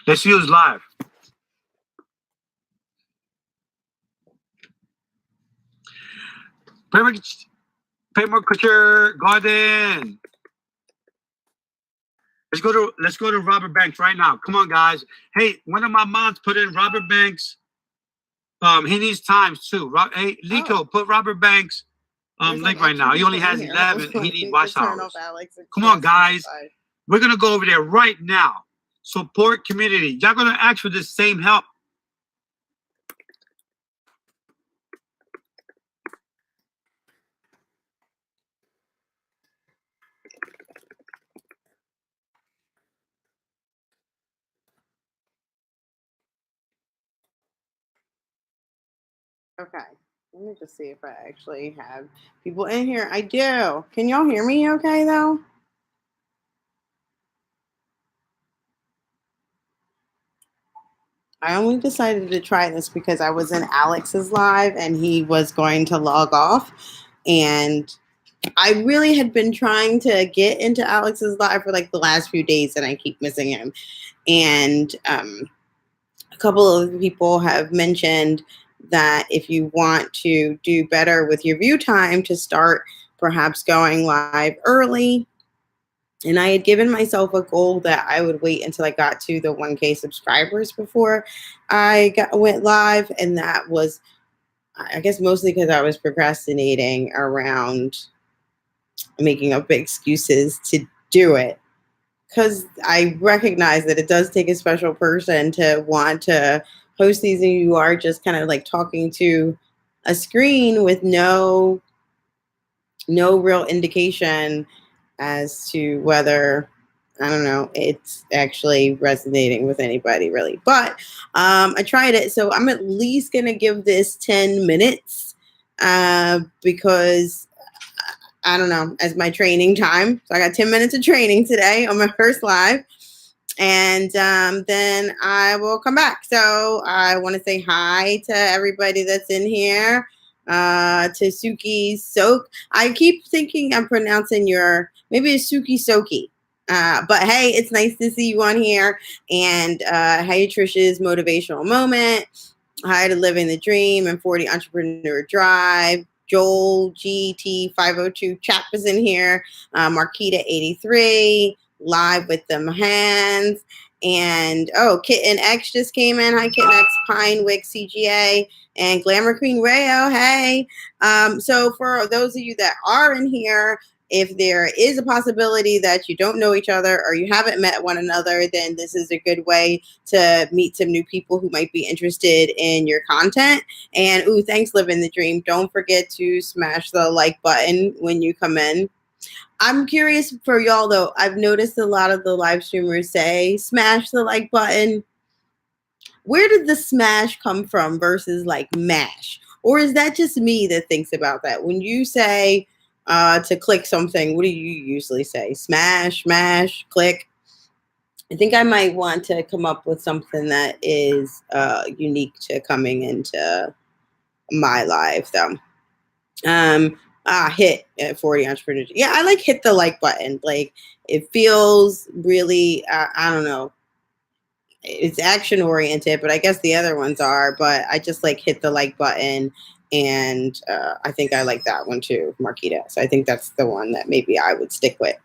Let's use live. Permaculture garden. Let's go to Robert Banks right now. Come on, guys. Hey, one of my moms put in Robert Banks. He needs times too. Hey, Lico, put Robert Banks link right now. He only has 11. He needs watch hours. Come on, guys. We're gonna go over there right now. Support community. Y'all gonna ask for the same help. Okay. Let me just see if I actually have people in here. I do. Can y'all hear me okay, though? I only decided to try this because I was in Alex's live and he was going to log off. And I really had been trying to get into Alex's live for like the last few days and I keep missing him. And a couple of people have mentioned that if you want to do better with your view time, to start perhaps going live early. And I had given myself a goal that I would wait until I got to the 1K subscribers before went live. And that was, I guess, mostly because I was procrastinating around making up excuses to do it. Because I recognize that it does take a special person to want to host these, and you are just kind of like talking to a screen with no real indication as to whether, I don't know, it's actually resonating with anybody really. But I tried it, so I'm at least gonna give this 10 minutes because I don't know, as my training time. So I got 10 minutes of training today on my first live. And then I will come back. So I want to say hi to everybody that's in here. To Suki Soak. I keep thinking I'm pronouncing maybe it's Suki Soki. But hey, it's nice to see you on here. And hey, Trisha's motivational moment. Hi to Living the Dream and 40 Entrepreneur Drive. Joel GT502 Chap is in here. Marquita 83 live with them hands. And Kitten X just came in. Hi, Kitten X, Pinewick CGA, and Glamour Queen Rayo. Hey. So for those of you that are in here, if there is a possibility that you don't know each other or you haven't met one another, then this is a good way to meet some new people who might be interested in your content. And thanks, Living the Dream. Don't forget to smash the like button when you come in. I'm curious for y'all, though. I've noticed a lot of the live streamers say smash the like button. Where did the smash come from versus like mash? Or is that just me that thinks about that? When you say to click something, what do you usually say? Smash, mash, click? I think I might want to come up with something that is unique to coming into my live, though. Hit at 40 Entrepreneurs. Yeah, I like hit the like button. Like, it feels really, I don't know, it's action oriented, but I guess the other ones are. But I just like hit the like button, and I think I like that one too, Marquita. So I think that's the one that maybe I would stick with.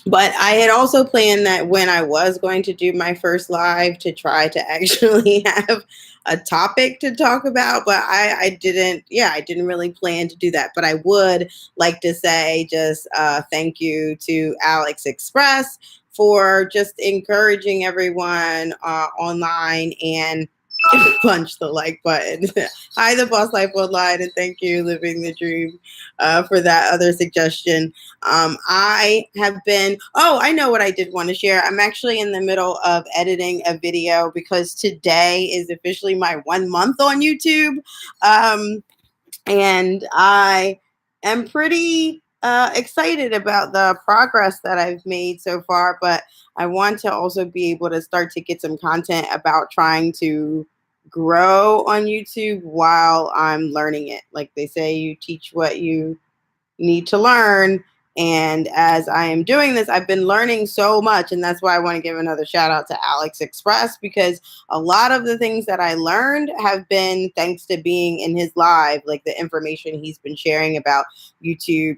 But I had also planned that when I was going to do my first live to try to actually have a topic to talk about, but I didn't really plan to do that. But I would like to say just thank you to Alex Express for just encouraging everyone online and punch the like button. Hi, the Boss Life Online, and thank you, Living the Dream, for that other suggestion. I have been, I know what I did want to share. I'm actually in the middle of editing a video because today is officially my 1 month on YouTube. And I am pretty excited about the progress that I've made so far, but I want to also be able to start to get some content about trying to grow on YouTube while I'm learning it. Like they say, you teach what you need to learn. And as I am doing this, I've been learning so much. And that's why I want to give another shout out to Alex Express, because a lot of the things that I learned have been thanks to being in his live, like the information he's been sharing about YouTube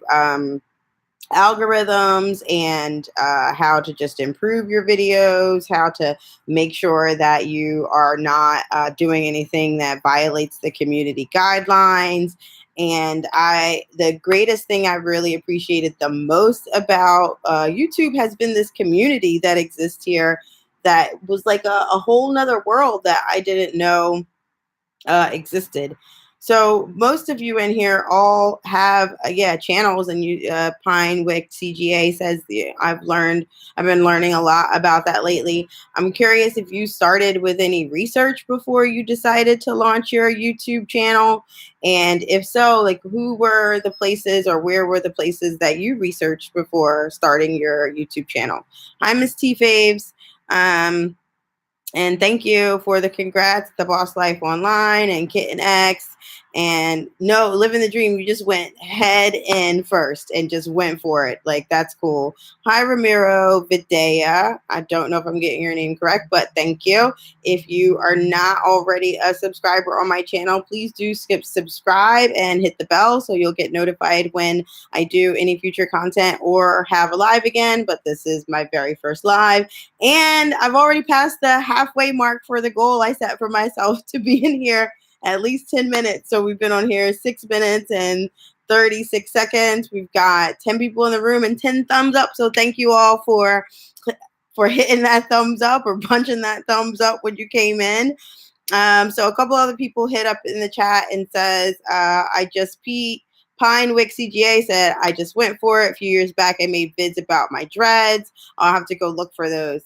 algorithms and how to just improve your videos, how to make sure that you are not doing anything that violates the community guidelines. And the greatest thing I've really appreciated the most about YouTube has been this community that exists here that was like a whole nother world that I didn't know existed. So most of you in here all have channels, and you Pinewick CGA says I've been learning a lot about that lately. I'm curious if you started with any research before you decided to launch your YouTube channel, and if so, like who were the places or where were the places that you researched before starting your YouTube channel? Hi, Miss T Faves. And thank you for the congrats, the Boss Life Online and Kitten X. And no, living the dream. You just went head in first and just went for it. Like, that's cool. Hi, Ramiro Videa. I don't know if I'm getting your name correct, but thank you. If you are not already a subscriber on my channel, please do subscribe and hit the bell so you'll get notified when I do any future content or have a live again. But this is my very first live. And I've already passed the halfway mark for the goal I set for myself to be in here at least 10 minutes. So we've been on here 6 minutes and 36 seconds. We've got 10 people in the room and 10 thumbs up. So thank you all for hitting that thumbs up or punching that thumbs up when you came in. So a couple other people hit up in the chat and says, Pinewick CGA said, I just went for it. A few years back, I made vids about my dreads. I'll have to go look for those.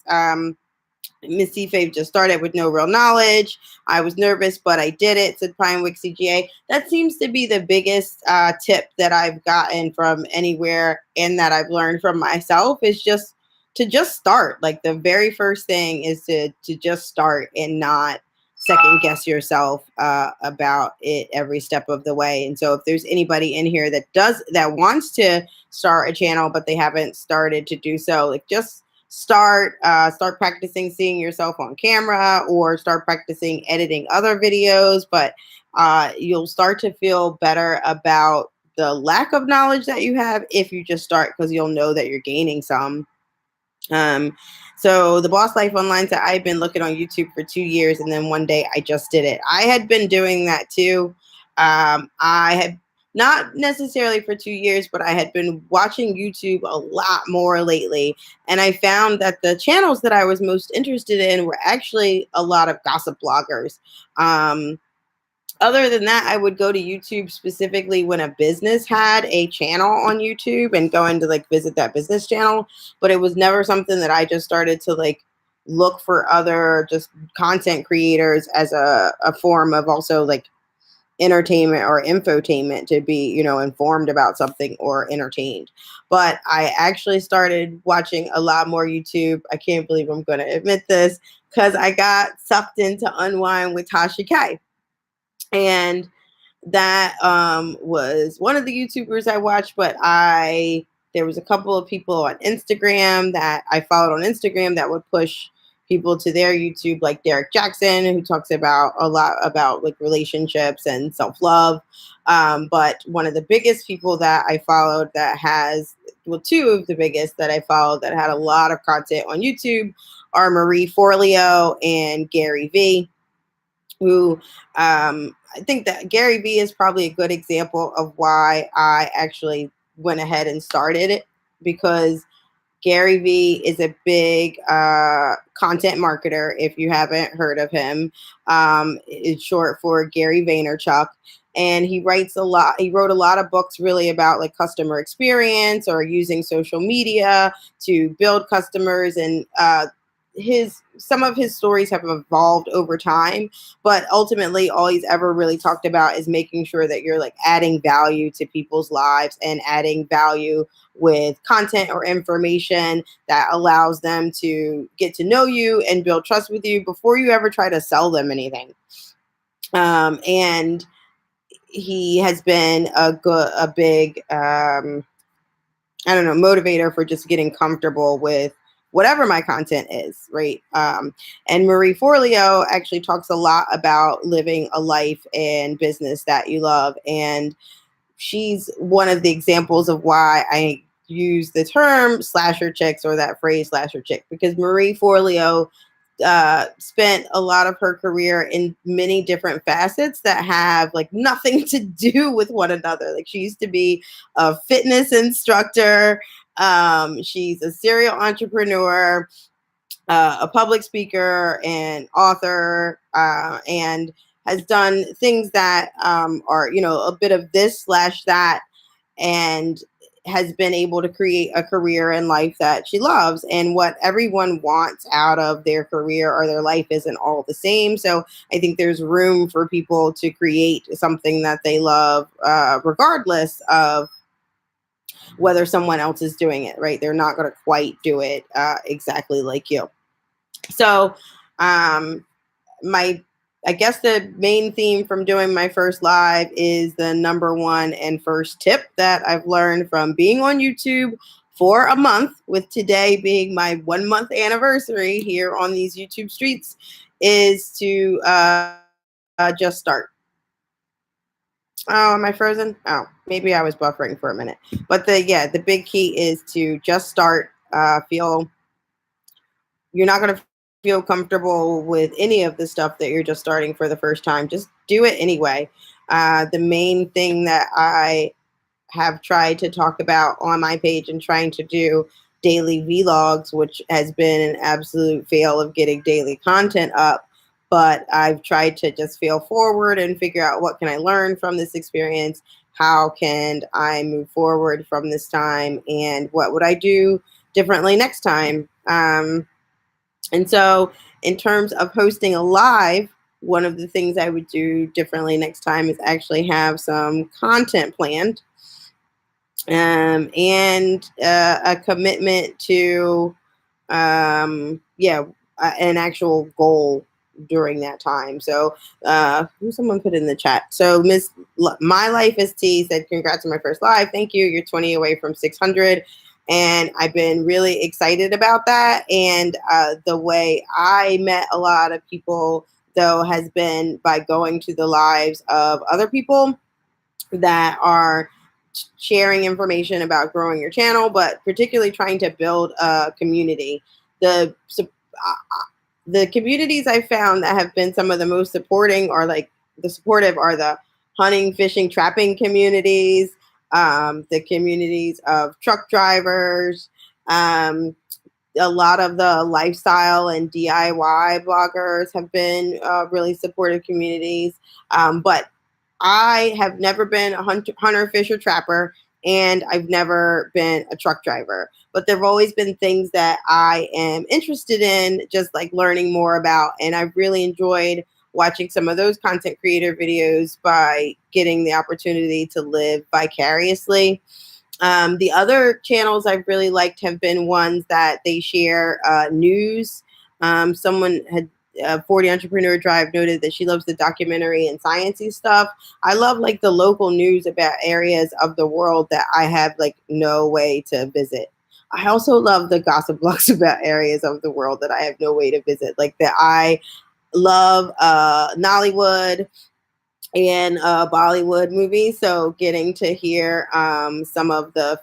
Miss Fave just started with no real knowledge. I was nervous, but I did it, said Pinewick CGA. That seems to be the biggest tip that I've gotten from anywhere and that I've learned from myself is just to start. Like the very first thing is to just start and not second guess yourself about it every step of the way. And so if there's anybody in here that wants to start a channel, but they haven't started to do so, like just start practicing seeing yourself on camera or start practicing editing other videos. But you'll start to feel better about the lack of knowledge that you have if you just start, because you'll know that you're gaining some. So the Boss Life Online said, I've been looking on YouTube for 2 years, and then one day I just did it. I had been doing that too. I had not necessarily for 2 years, but I had been watching YouTube a lot more lately. And I found that the channels that I was most interested in were actually a lot of gossip bloggers. Other than that, I would go to YouTube specifically when a business had a channel on YouTube and go in to like visit that business channel. But it was never something that I just started to like look for other just content creators as a form of also like entertainment or infotainment to be, informed about something or entertained. But I actually started watching a lot more YouTube. I can't believe I'm going to admit this, because I got sucked into Unwind with Tasha K. And that was one of the YouTubers I watched, but there was a couple of people on Instagram that I followed on Instagram that would push people to their YouTube, like Derek Jackson, who talks about a lot about like relationships and self-love. But one of the biggest people that I followed two of the biggest that I followed that had a lot of content on YouTube are Marie Forleo and Gary Vee, who I think that Gary Vee is probably a good example of why I actually went ahead and started it, because Gary Vee is a big content marketer. If you haven't heard of him, it's short for Gary Vaynerchuk. And he wrote a lot of books really about like customer experience or using social media to build customers. And some of his stories have evolved over time, but ultimately all he's ever really talked about is making sure that you're like adding value to people's lives and adding value with content or information that allows them to get to know you and build trust with you before you ever try to sell them anything. And he has been a big I don't know, motivator for just getting comfortable with whatever my content is, right? And Marie Forleo actually talks a lot about living a life and business that you love. And she's one of the examples of why I use the term slasher chicks, or that phrase slasher chick, because Marie Forleo spent a lot of her career in many different facets that have like nothing to do with one another. Like she used to be a fitness instructor. She's a serial entrepreneur, a public speaker and author, and has done things that are, you know, a bit of this slash that, and has been able to create a career in life that she loves. And what everyone wants out of their career or their life isn't all the same. So I think there's room for people to create something that they love, regardless of whether someone else is doing it, right? They're not going to quite do it exactly like you. So, I guess the main theme from doing my first live is the number one and first tip that I've learned from being on YouTube for a month, with today being my 1 month anniversary here on these YouTube streets, is to just start. Oh, am I frozen? Oh, maybe I was buffering for a minute. But the big key is to just start. You're not going to feel comfortable with any of the stuff that you're just starting for the first time. Just do it anyway. The main thing that I have tried to talk about on my page and trying to do daily vlogs, which has been an absolute fail of getting daily content up. But I've tried to just fail forward and figure out what can I learn from this experience? How can I move forward from this time? And what would I do differently next time? And so, in terms of hosting a live, one of the things I would do differently next time is actually have some content planned, and a commitment to, an actual goal during that time. So, someone put in the chat. So, My Life is T said, "Congrats on my first live. Thank you. You're 20 away from 600." And I've been really excited about that. And the way I met a lot of people, though, has been by going to the lives of other people that are sharing information about growing your channel, but particularly trying to build a community. The communities I found that have been some of the most supportive are the hunting, fishing, trapping communities, the communities of truck drivers, a lot of the lifestyle and DIY bloggers have been really supportive communities. But I have never been a hunter, fisher, trapper, and I've never been a truck driver. But there have always been things that I am interested in, just like learning more about. And I've really enjoyed watching some of those content creator videos by getting the opportunity to live vicariously. The other channels I've really liked have been ones that they share news. Someone had 40 Entrepreneur Drive noted that she loves the documentary and sciencey stuff. I love like the local news about areas of the world that I have like no way to visit. I also love the gossip blogs about areas of the world that I have no way to visit. Like that I love Nollywood and Bollywood movies. So getting to hear some of the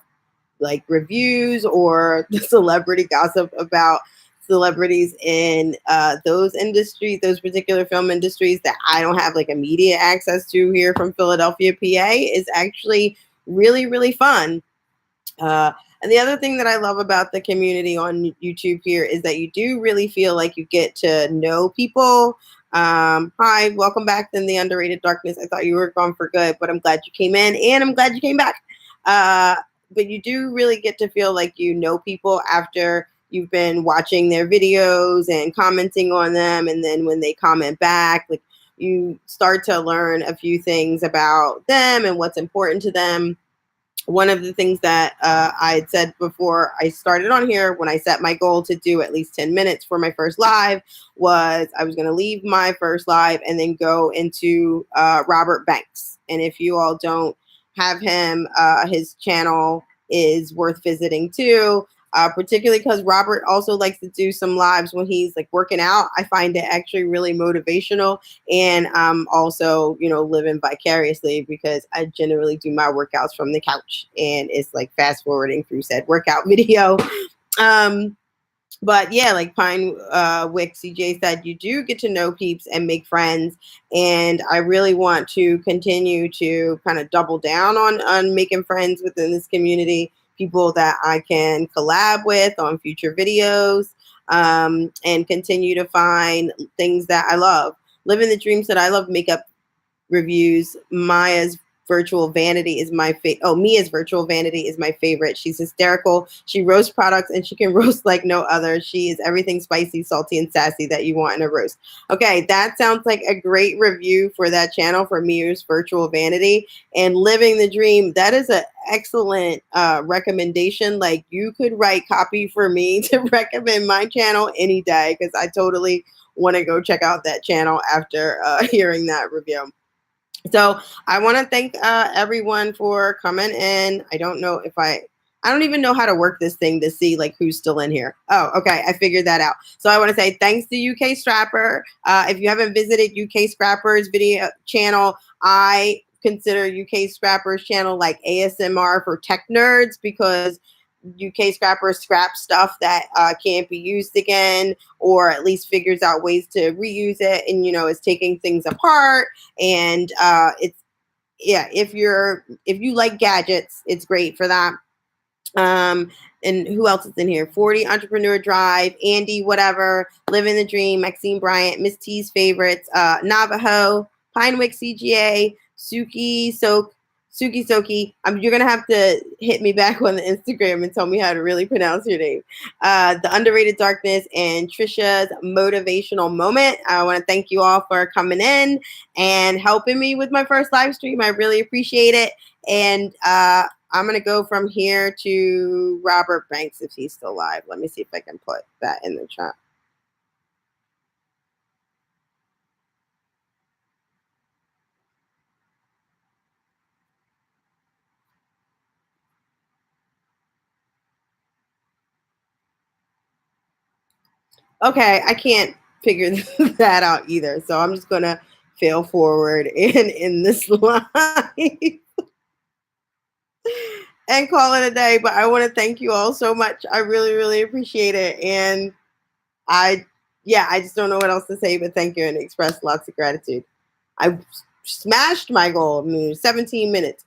like reviews or the celebrity gossip about celebrities in those industries, those particular film industries that I don't have like immediate access to here from Philadelphia, PA, is actually really, really fun. And the other thing that I love about the community on YouTube here is that you do really feel like you get to know people. Hi, welcome back in the Underrated Darkness. I thought you were gone for good, but I'm glad you came in and I'm glad you came back. But you do really get to feel like you know people after you've been watching their videos and commenting on them. And then when they comment back, like you start to learn a few things about them and what's important to them. One of the things that I had said before I started on here, when I set my goal to do at least 10 minutes for my first live, was I was going to leave my first live and then go into Robert Banks. And if you all don't have him, his channel is worth visiting too. Particularly because Robert also likes to do some lives when he's like working out. I find it actually really motivational, and also, you know, living vicariously because I generally do my workouts from the couch, and it's like fast forwarding through said workout video. But yeah, like Pine Wick CJ said, you do get to know peeps and make friends. And I really want to continue to kind of double down on making friends within this community, people that I can collab with on future videos, and continue to find things that I love. Living the dreams that I love, makeup reviews. Maya's virtual vanity is my Mia's virtual vanity is my favorite. She's hysterical. She roasts products and she can roast like no other. She is everything spicy, salty, and sassy that you want in a roast. Okay, that sounds like a great review for that channel, for Mia's virtual vanity. And living the dream, that is an excellent recommendation. Like, you could write copy for me to recommend my channel any day, because I totally want to go check out that channel after hearing that review. So I want to thank everyone for coming in. I don't know if I don't even know how to work this thing to see like who's still in here. Oh, okay. I figured that out. So I want to say thanks to UK Scrapper. If you haven't visited UK Scrapper's video channel, I consider UK Scrapper's channel like ASMR for tech nerds, because UK Scrapper scraps stuff that can't be used again, or at least figures out ways to reuse it, and, you know, is taking things apart. And it's, yeah, if you like gadgets, it's great for that. And who else is in here? 40 Entrepreneur Drive, Andy, whatever, Living the Dream, Maxine Bryant, Miss T's favorites, Navajo, Pinewick CGA, Suki Soki. You're gonna have to hit me back on the Instagram and tell me how to really pronounce your name. The Underrated Darkness, and Trisha's Motivational Moment. I want to thank you all for coming in and helping me with my first live stream. I really appreciate it. And I'm gonna go from here to Robert Banks if he's still live. Let me see if I can put that in the chat. Okay, I can't figure that out either. So I'm just gonna fail forward in this line and call it a day. But I want to thank you all so much. I really, really appreciate it. And I just don't know what else to say but thank you and express lots of gratitude. I smashed my goal. 17 minutes.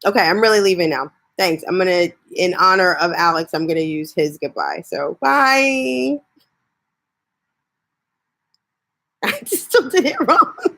Okay, I'm really leaving now. Thanks. I'm gonna, in honor of Alex, I'm gonna use his goodbye. So bye. I just still did it wrong.